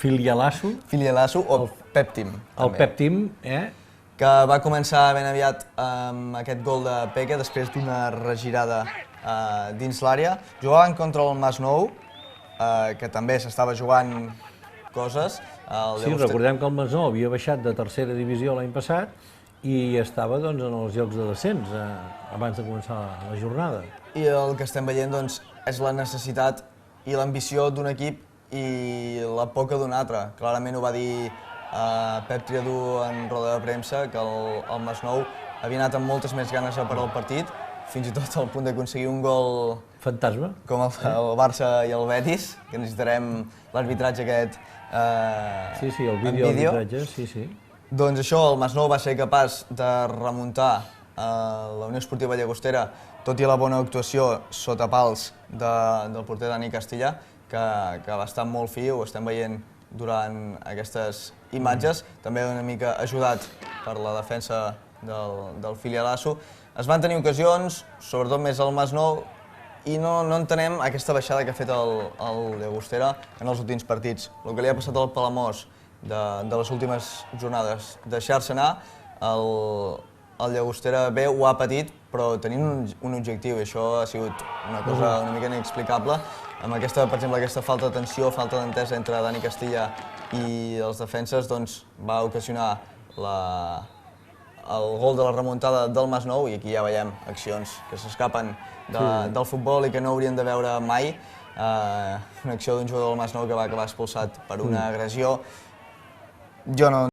Filialasso. Filialasso o Pep Team. El Pep Team, que va començar ben aviat amb aquest gol de Peque després d'una regirada dins l'àrea. Jugaven contra el Masnou, que també s'estava jugant coses. Sí, recordem que el Masnou havia baixat de tercera divisió l'any passat i estava en els llocs de descens abans de començar la jornada. I el que estem veient és la necessitat i l'ambició d'un equip i la poca d'un altre. Clarament ho va dir Pep Triadú en roda de premsa, que el Masnou havia anat amb moltes més ganes a parar el partit, fins i tot al punt d'aconseguir un gol fantasma, com el Barça i el Betis, que necessitarem l'arbitratge aquest sí, el vídeo-arbitratge, sí. Doncs això, el Masnou va ser capaç de remuntar la Unió Esportiva Llagostera, tot i la bona actuació sota pals del porter Dani Castilla, que va estar molt fi, ho estem veient durant aquestes imatges, també una mica ajudat per la defensa del Filialasso. Es van tenir ocasions, sobretot més al Masnou, i no entenem aquesta baixada que ha fet el Llagostera en els últims partits. El que li ha passat al Palamós de les últimes jornades, deixar-se anar, el Llagostera bé ho ha patit, però tenint un objectiu, i això ha sigut una cosa una mica inexplicable. Amb aquesta, per exemple, aquesta falta de tensió, falta d'entesa entre Dani Castilla i els defenses, doncs va ocasionar el gol de la remuntada del Masnou, i aquí ja veiem accions que s'escapen del futbol i que no hauríem de veure mai. Una acció d'un jugador del Masnou que va acabar expulsat per una agressió. Jo no